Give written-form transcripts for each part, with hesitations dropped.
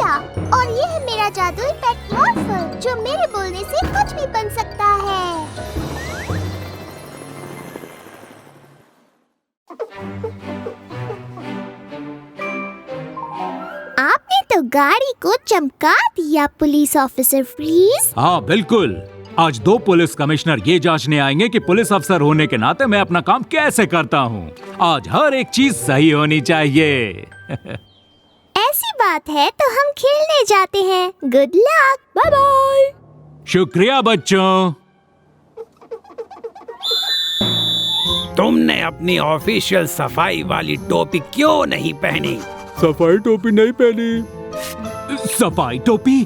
भैया, और ये है मेरा जादुई पेट मॉर्फल जो मेरे बोलने से कुछ भी बन सकता है। आपने तो गाड़ी को चमका दिया पुलिस ऑफिसर फ्रीज। हाँ बिल्कुल। आज 2 पुलिस कमिश्नर ये जांचने आएंगे कि पुलिस अफसर होने के नाते मैं अपना काम कैसे करता हूँ। आज हर एक चीज सही होनी चाहिए। ऐसी बात है तो हम खेलने जाते हैं। Good luck, bye bye. शुक्रिया बच्चों। तुमने अपनी ऑफिशियल सफाई वाली टोपी क्यों नहीं पहनी? सफाई टोपी नहीं पहनी। सफाई टोपी?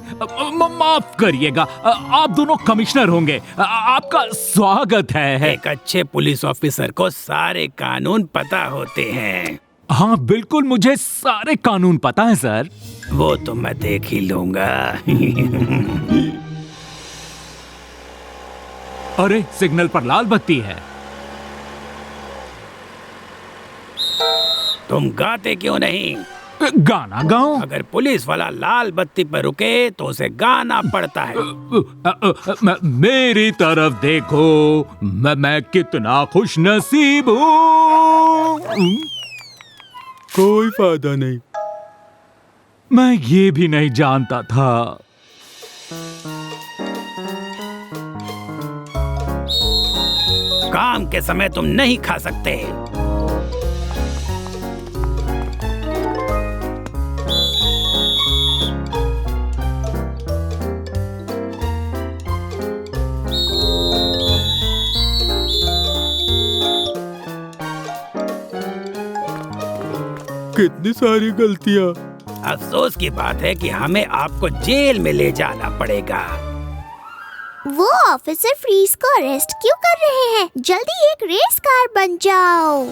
माफ करिएगा, आप दोनों कमिश्नर होंगे। आपका स्वागत है। एक अच्छे पुलिस ऑफिसर को सारे कानून पता होते हैं। हाँ बिल्कुल, मुझे सारे कानून पता है सर। वो तो मैं देख ही लूंगा। अरे सिग्नल पर लाल बत्ती है। तुम गाते क्यों नहीं? गाना गाऊं? अगर पुलिस वाला लाल बत्ती पर रुके तो उसे गाना पड़ता है। मेरी तरफ देखो, मैं कितना खुश नसीब हूँ। कोई फायदा नहीं। मैं ये भी नहीं जानता था। काम के समय तुम नहीं खा सकते। कितनी सारी गलतियाँ। अफसोस की बात है कि हमें आपको जेल में ले जाना पड़ेगा। वो ऑफिसर फ्रीज को अरेस्ट क्यों कर रहे हैं? जल्दी एक रेस कार बन जाओ।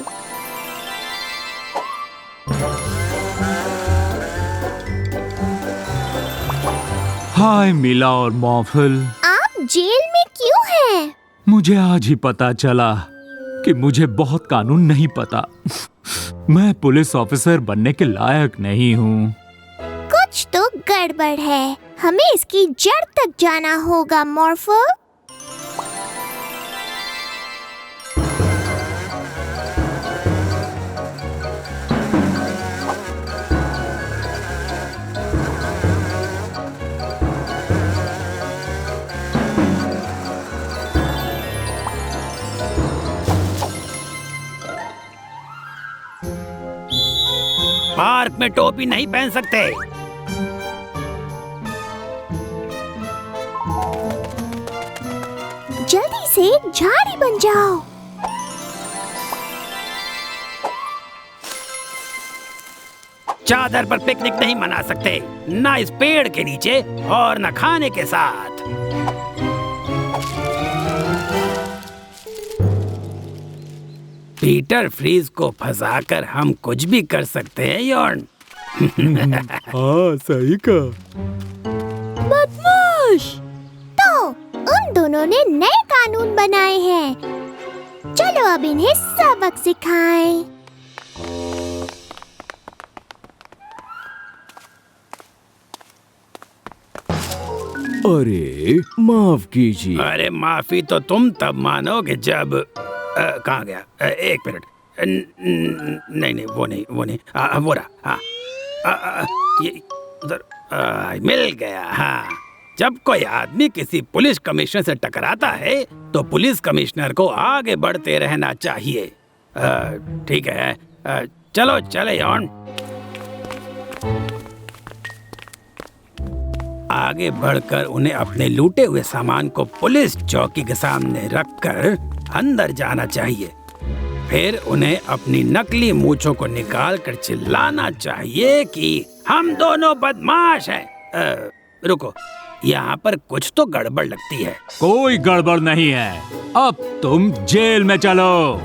हाय मिला और मॉर्फल, आप जेल में क्यों हैं? मुझे आज ही पता चला कि मुझे बहुत कानून नहीं पता। मैं पुलिस ऑफिसर बनने के लायक नहीं हूँ। कुछ तो गड़बड़ है। हमें इसकी जड़ तक जाना होगा मॉर्फल। पार्क में टोपी नहीं पहन सकते। जल्दी से एक झाड़ी बन जाओ। चादर पर पिकनिक नहीं मना सकते, ना इस पेड़ के नीचे और न खाने के साथ। पीटर फ्रीज को फंसाकर हम कुछ भी कर सकते हैं यॉर्न। हाँ सही कहा। बदमाश! तो उन दोनों ने नए कानून बनाए हैं। चलो अब इन्हें सबक सिखाएं। अरे माफ कीजिए। अरे माफी तो तुम तब मानोगे जब कहाँ गया? एक मिनट। नहीं वो नहीं वो रहा। ये उधर मिल गया। हाँ, जब कोई आदमी किसी पुलिस कमिश्नर से टकराता है तो पुलिस कमिश्नर को आगे बढ़ते रहना चाहिए। ठीक है, चलो चले यॉर्न। आगे बढ़कर उन्हें अपने लूटे हुए सामान को पुलिस चौकी के सामने रखकर अंदर जाना चाहिए। फिर उन्हें अपनी नकली मूंछों को निकालकर चिल्लाना चाहिए कि हम दोनों बदमाश हैं। रुको, यहाँ पर कुछ तो गड़बड़ लगती है। कोई गड़बड़ नहीं है। अब तुम जेल में चलो।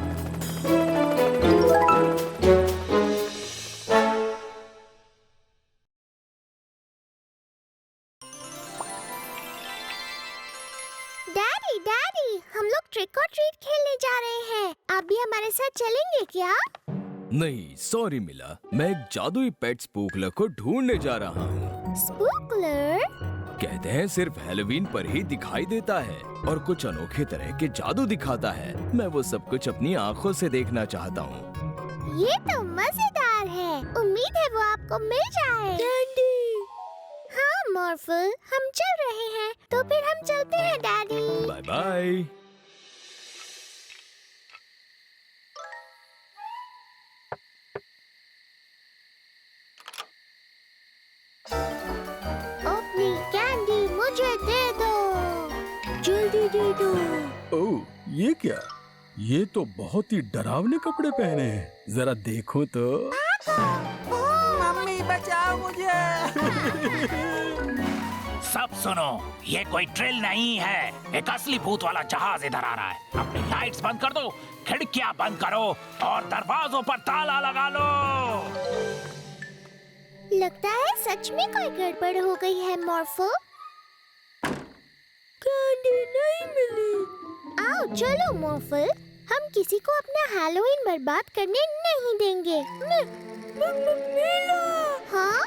डैडी, हम लोग ट्रिक और ट्रीट खेलने जा रहे हैं। आप भी हमारे साथ चलेंगे क्या? नहीं सॉरी मिला, मैं एक जादुई पेट स्पूकलर को ढूंढने जा रहा हूँ। स्पूकलर? कहते हैं सिर्फ हैलोवीन पर ही दिखाई देता है और कुछ अनोखे तरह के जादू दिखाता है। मैं वो सब कुछ अपनी आँखों से देखना चाहता हूँ। ये तो मजेदार है। उम्मीद है वो आपको मिल जाए। कैंडी। हाँ मॉर्फल, हम चल रहे हैं। तो फिर हम चलते हैं डैडी। Bye bye. अपनी कैंडी मुझे दे दो। जल्दी दे दो। ओह, ये क्या? ये तो बहुत ही डरावने कपड़े पहने हैं। जरा देखो तो। मम्मी बचाओ मुझे। सब सुनो, ये कोई ड्रिल नहीं है। एक असली भूत वाला जहाज इधर आ रहा है। अपनी लाइट्स बंद कर दो, खिड़कियां बंद करो और दरवाजों पर ताला लगा लो। लगता है सच में कोई गड़बड़ हो गई है मॉर्फल। कैंडी नहीं मिली। आओ चलो मॉर्फल, हम किसी को अपना हैलोवीन बर्बाद करने नहीं देंगे। मिला। हाँ?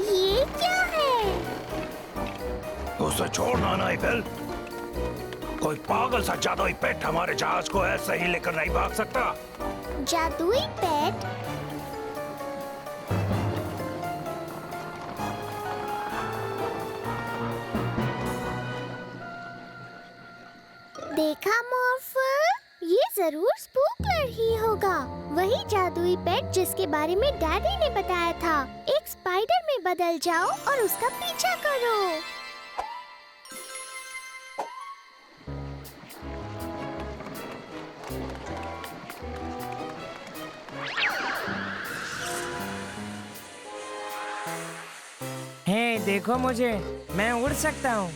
ये क्या है? उसे छोड़ना नहीं बिल। कोई पागल सा जादुई पेट हमारे जहाज को ऐसे ही लेकर नहीं भाग सकता। जादुई पेट? देखा मॉर्फल, ये जरूर स्पूकलर ही होगा। वही जादुई पेट जिसके बारे में डैडी ने बताया था। एक स्पाइडर में बदल जाओ और उसका पीछा करो। हे देखो मुझे, मैं उड़ सकता हूँ।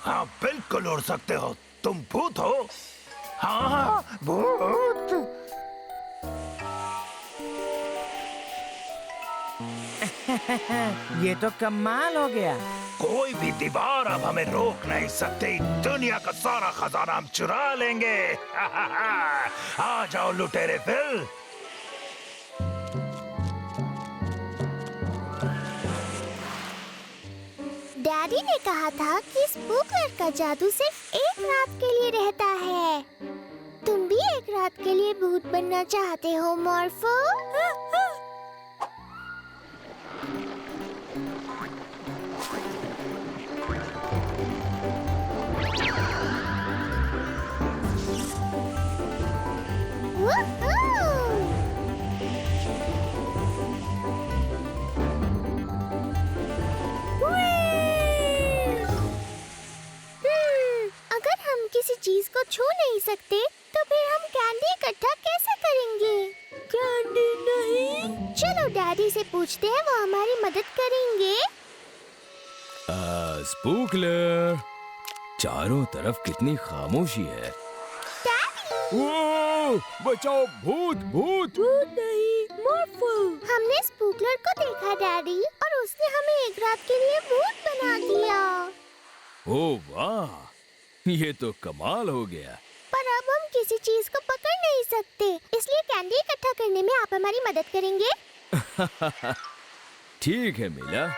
हाँ बिल्कुल उड़ सकते हो। तुम भूत हो। हाँ भूत। ये तो कमाल हो गया। कोई भी दीवार अब हमें रोक नहीं सकती। दुनिया का सारा खजाना हम चुरा लेंगे। आ जाओ लुटेरे फिल। डैडी ने कहा था कि स्पूकलर का जादू सिर्फ एक रात के लिए रहता है। तुम भी एक रात के लिए भूत बनना चाहते हो मॉर्फल? अगर हम किसी चीज को छू नहीं सकते तो फिर हम कैंडी इकट्ठा कैसे करेंगे? कैंडी नहीं। चलो डैडी से पूछते हैं, वो हमारी मदद करेंगे। स्पूकलर, चारों तरफ कितनी खामोशी है। वो, बचाओ, भूत भूत। भूत नहीं मॉर्फल। हमने स्पूकलर को देखा डैडी, और उसने हमें एक रात के लिए भूत बना दिया। ओह वाह, ये तो कमाल हो गया। पर अब हम किसी चीज को पकड़ नहीं सकते, इसलिए कैंडी इकट्ठा करने में आप हमारी मदद करेंगे? ठीक है मिला।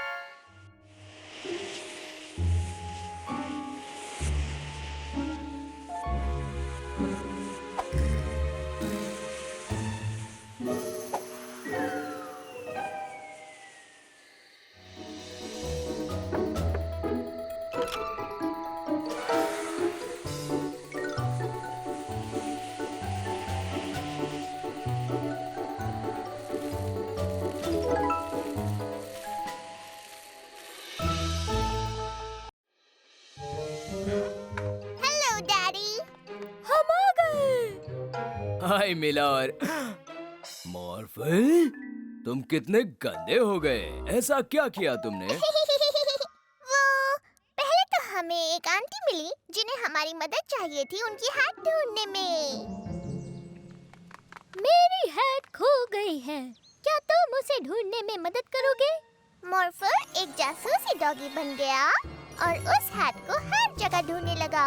हेलो डैडी, हम आ गए। हाय मिला और मॉर्फल, तुम कितने गंदे हो गए। ऐसा क्या किया तुमने? वो पहले तो हमें एक आंटी मिली जिन्हें हमारी मदद चाहिए थी उनकी हैट ढूंढने में। मेरी हैट खो गई है, क्या तुम उसे ढूंढने में मदद करोगे? मॉर्फल एक जासूसी डॉगी बन गया और उस हैट को हर जगह ढूंढने लगा।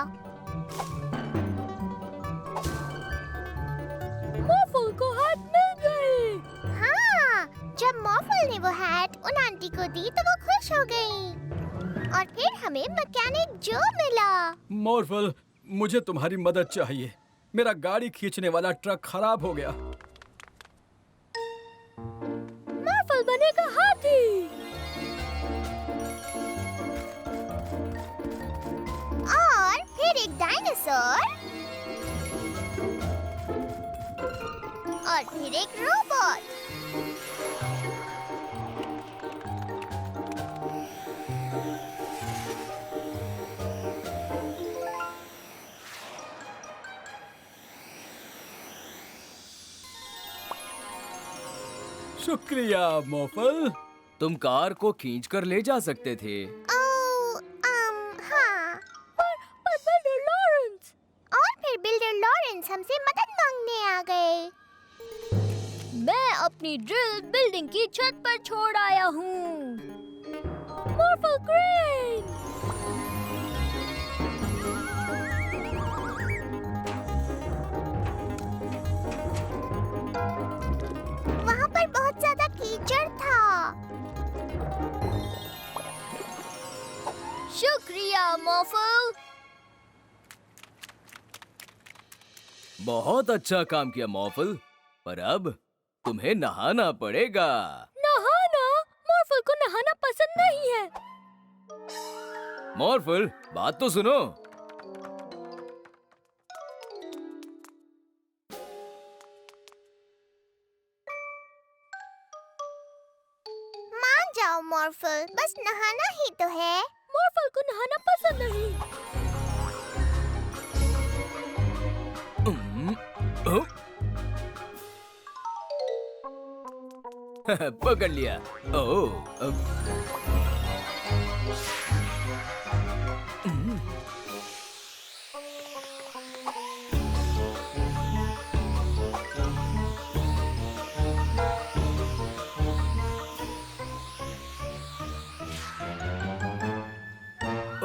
मॉर्फल ने वो हैट उन आंटी को दी तो वो खुश हो गई और फिर हमें मैकेनिक जो मिला। मॉर्फल, मुझे तुम्हारी मदद चाहिए। मेरा गाड़ी खींचने वाला ट्रक खराब हो गया। मॉर्फल बनेगा हाथी। और फिर एक डायनासोर और फिर एक रोबोट। शुक्रिया मॉर्फल। तुम कार को खींच कर ले जा सकते थे। हाँ। पर बिल्डर लॉरेंस। और फिर बिल्डर लॉरेंस हमसे मदद मांगने आ गए। मैं अपनी ड्रिल बिल्डिंग की छत पर छोड़ आया हूँ। मॉर्फल क्रेन। वहाँ पर बहुत ज्यादा कीचड़ था। शुक्रिया मॉर्फल। बहुत अच्छा काम किया मॉर्फल, पर अब तुम्हें नहाना पड़ेगा। नहाना? मॉर्फल को नहाना पसंद नहीं है। मॉर्फल, बात तो सुनो। मान जाओ मॉर्फल, बस नहाना ही तो है। मॉर्फल को नहाना पसंद नहीं। पकड़ लिया।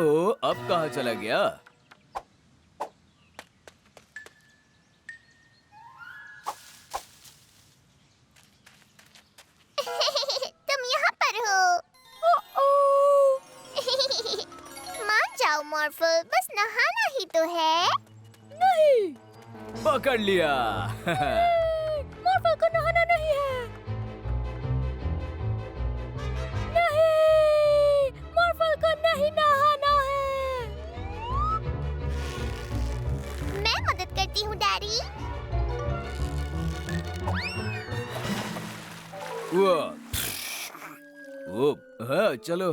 ओह, अब कहाँ चला गया? तुम यहाँ पर हो। मान जाओ मॉर्फल, बस नहाना ही तो है। नहीं। पकड़ लिया। मॉर्फल को नहाना नहीं है। नहीं, मॉर्फल को नहीं नहाना है। मैं मदद करती हूँ डैडी। वो हाँ, चलो,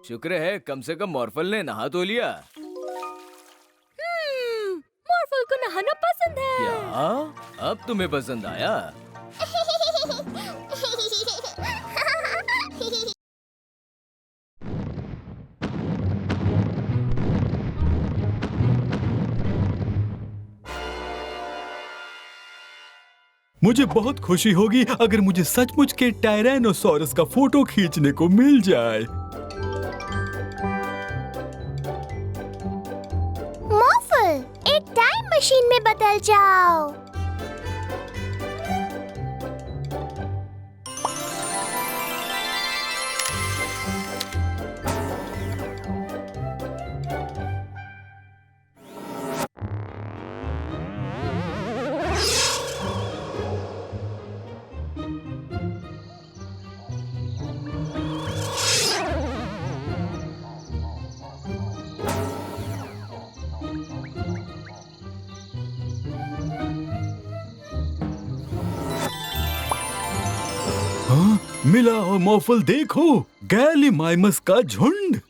शुक्र है कम से कम मॉर्फल ने नहा तो लिया। मॉर्फल को नहाना पसंद है। क्या? अब तुम्हें पसंद आया? मुझे बहुत खुशी होगी अगर मुझे सचमुच के टायरेनोसॉरस का फोटो खींचने को मिल जाए। मॉर्फल, एक टाइम मशीन में बदल जाओ। हाँ, मिला और मॉर्फल देखो, गैलीमाइमस का झुंड।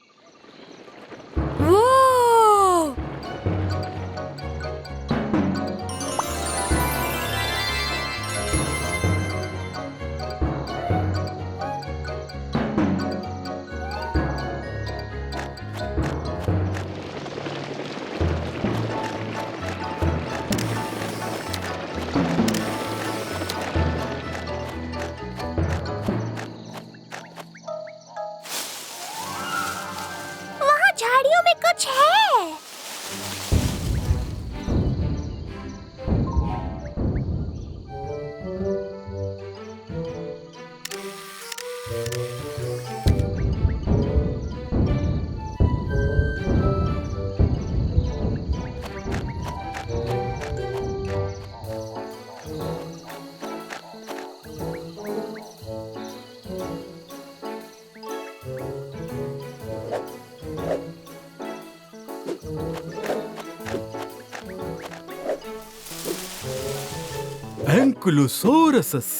एंक्लोसोरसस।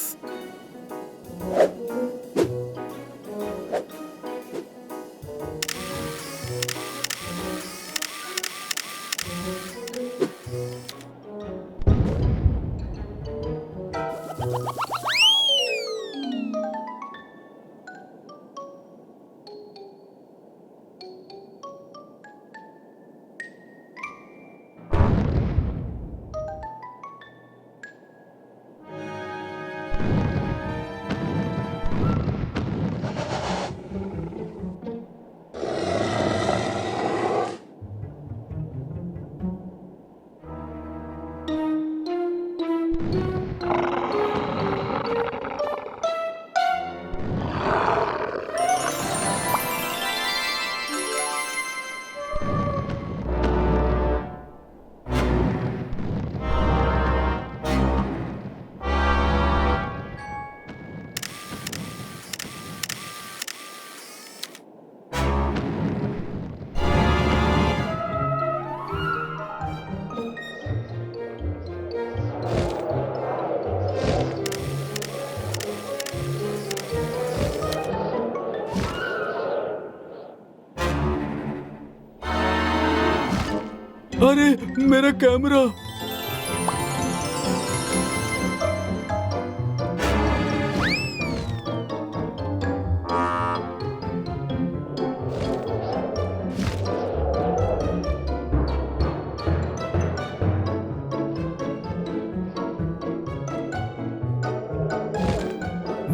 अरे मेरा कैमरा।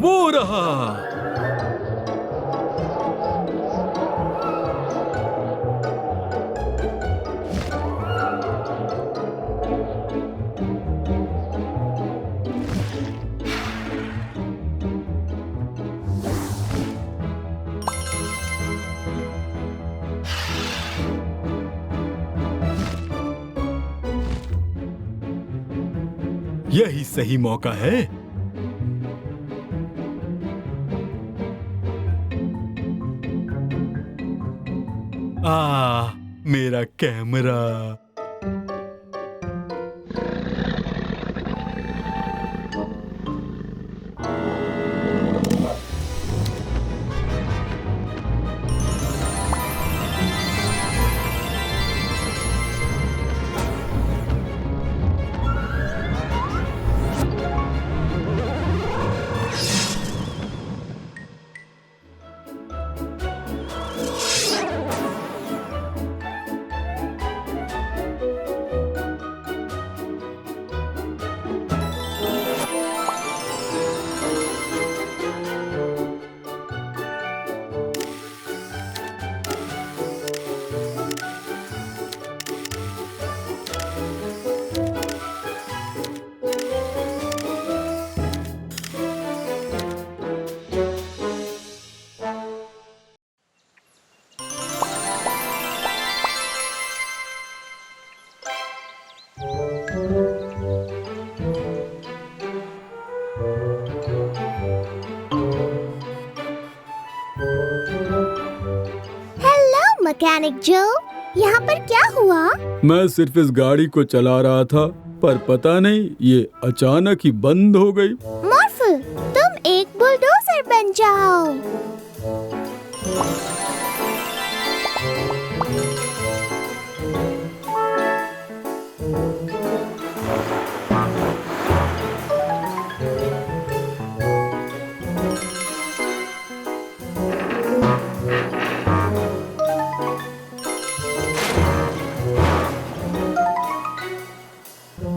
वो रहा। यही सही मौका है। मेरा कैमरा। मैकेनिक जो, यहाँ पर क्या हुआ? मैं सिर्फ इस गाड़ी को चला रहा था, पर पता नहीं ये अचानक ही बंद हो गई। मॉर्फल, तुम एक बुलडोजर बन जाओ।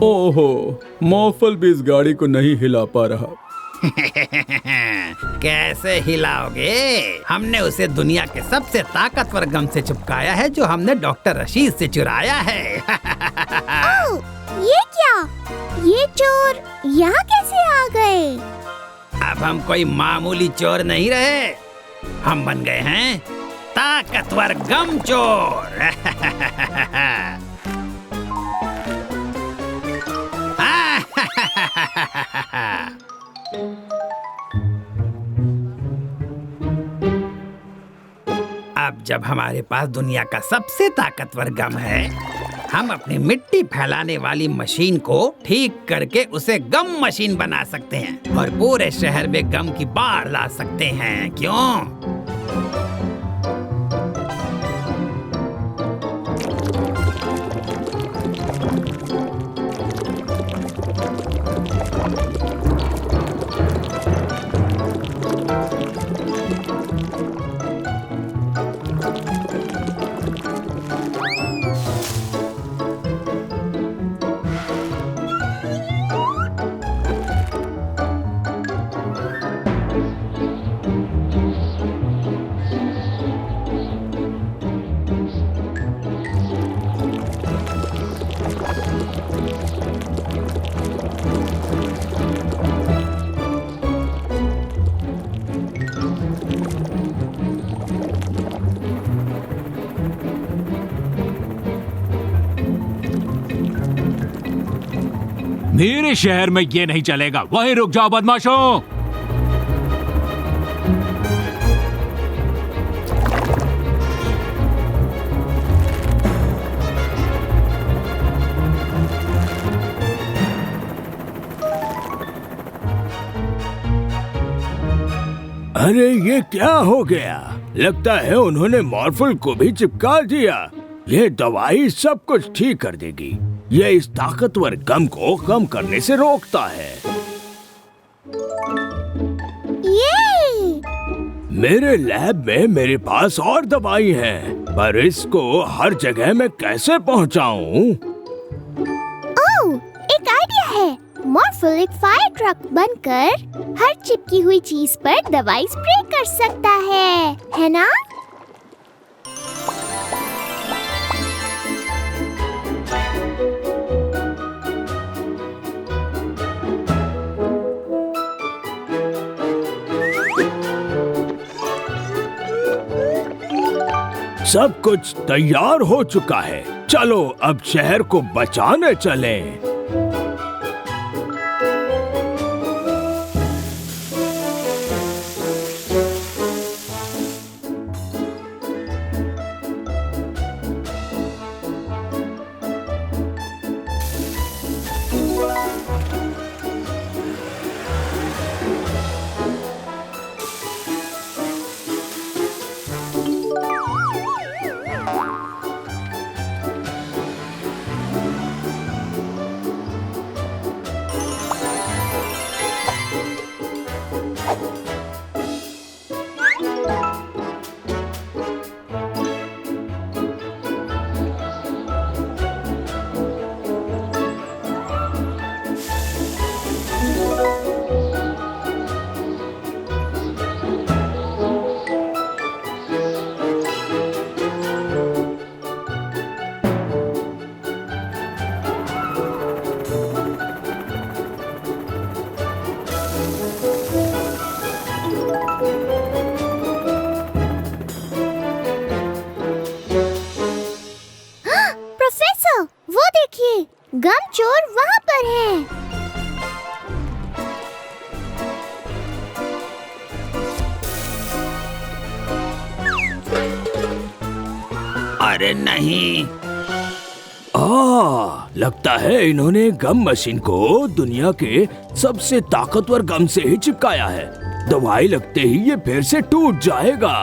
ओहो, मॉर्फल भी इस गाड़ी को नहीं हिला पा रहा। कैसे हिलाओगे? हमने उसे दुनिया के सबसे ताकतवर गम से चिपकाया है जो हमने डॉक्टर रशीद से चुराया है। ओह, ये क्या? ये चोर यहाँ कैसे आ गए? अब हम कोई मामूली चोर नहीं रहे, हम बन गए हैं ताकतवर गम चोर। अब जब हमारे पास दुनिया का सबसे ताकतवर गम है, हम अपनी मिट्टी फैलाने वाली मशीन को ठीक करके उसे गम मशीन बना सकते हैं और पूरे शहर में गम की बाढ़ ला सकते हैं। क्यों? मेरे शहर में ये नहीं चलेगा। वहीं रुक जाओ बदमाशों। अरे ये क्या हो गया? लगता है उन्होंने मॉर्फल को भी चिपका दिया। ये दवाई सब कुछ ठीक कर देगी। ये इस ताकतवर गम को कम करने से रोकता है। ये मेरे लैब में मेरे पास और दवाई है, पर इसको हर जगह मैं कैसे पहुंचाऊं? ओह, एक आइडिया है। मॉर्फल एक फायर ट्रक बनकर हर चिपकी हुई चीज पर दवाई स्प्रे कर सकता है ना? सब कुछ तैयार हो चुका है। चलो अब शहर को बचाने चलें। गम चोर वहाँ पर है। अरे नहीं, लगता है इन्होंने गम मशीन को दुनिया के सबसे ताकतवर गम से ही चिपकाया है। दवाई लगते ही ये फिर से टूट जाएगा।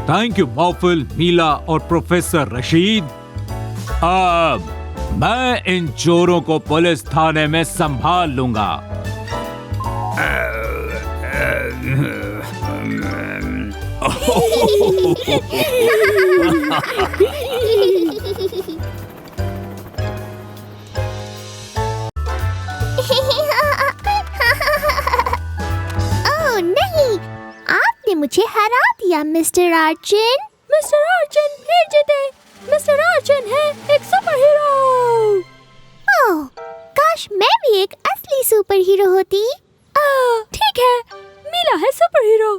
थैंक यू मॉर्फल, मीला और प्रोफेसर रशीद। अब मैं इन चोरों को पुलिस थाने में संभाल लूंगा। मुझे हरा दिया मिस्टर अर्जुन। मिस्टर अर्जुन फिर जीते। मिस्टर अर्जुन है एक सुपर हीरो। ओह, काश मैं भी एक असली सुपर हीरो होती। ठीक है, मीला है सुपर हीरो।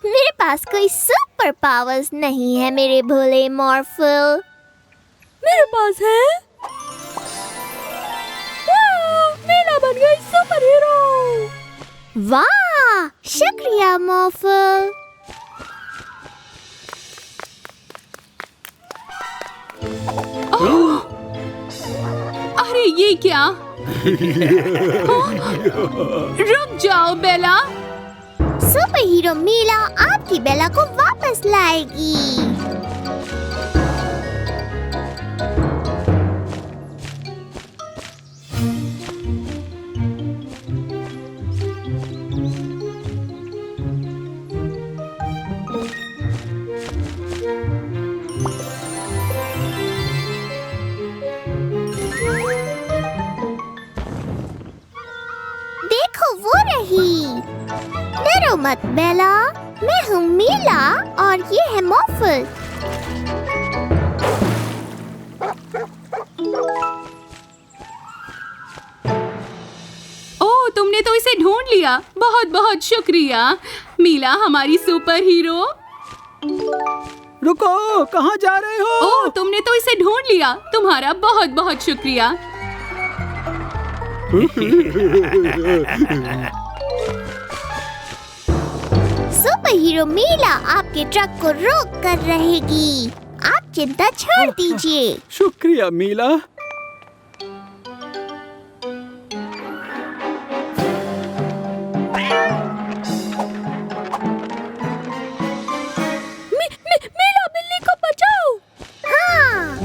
मेरे पास कोई सुपर पावर्स नहीं है मेरे भोले मॉर्फल। मेरे पास है। मीला बन गई सुपर हीरो। वाह, शुक्रिया मॉर्फल। अरे ये क्या? रुक जाओ बेला। सुपर हीरो मीला आपकी बेला को वापस लाएगी। देखो वो रही। डरो मत बेला, मैं हूँ मीला और ये है मॉर्फल। ओह, तुमने तो इसे ढूंढ लिया। बहुत बहुत शुक्रिया मीला, हमारी सुपर हीरो। रुको, कहाँ जा रहे हो? ओह, तुमने तो इसे ढूंढ लिया। तुम्हारा बहुत बहुत शुक्रिया। सुपर हीरो मीला आपके ट्रक को रोक कर रहेगी। आप चिंता छोड़ दीजिए। शुक्रिया मीला। मीला बिल्ली को बचाओ। हाँ।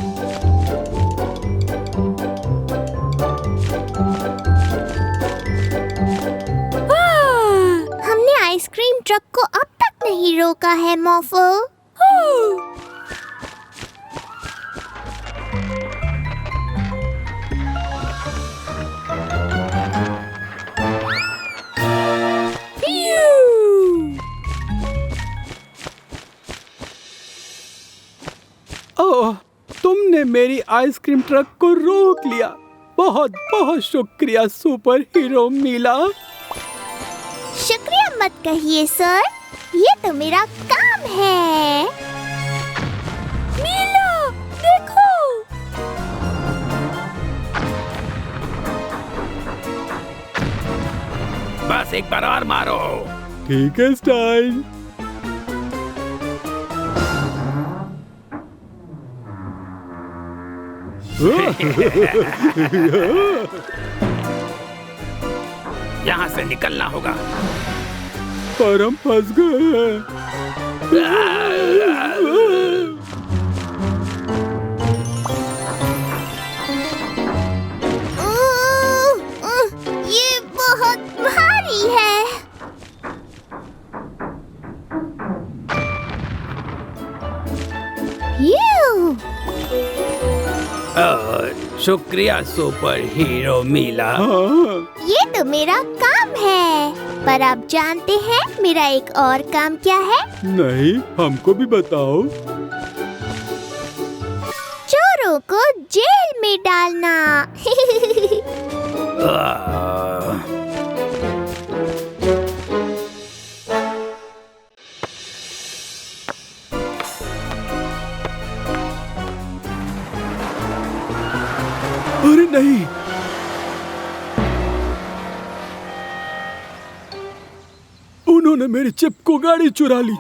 हमने आइसक्रीम ट्रक को अब तक नहीं रोका है मॉर्फल। ओह, तुमने मेरी आइसक्रीम ट्रक को रोक लिया। बहुत बहुत शुक्रिया सुपर हीरो मीला। शुक्रिया मत कहिए सर, ये तो मेरा काम है। मीला देखो। बस एक बार और मारो। ठीक है स्टाइल। यहाँ से निकलना होगा। पर हम फंस गए हैं। ये बहुत भारी है। शुक्रिया सुपर हीरो मीला। ये तो मेरा काम है, पर आप जानते हैं मेरा एक और काम क्या है? नहीं, हमको भी बताओ। चोरों को जेल में डालना। अरे नहीं, उन्होंने मेरी चिप को गाड़ी चुरा ली।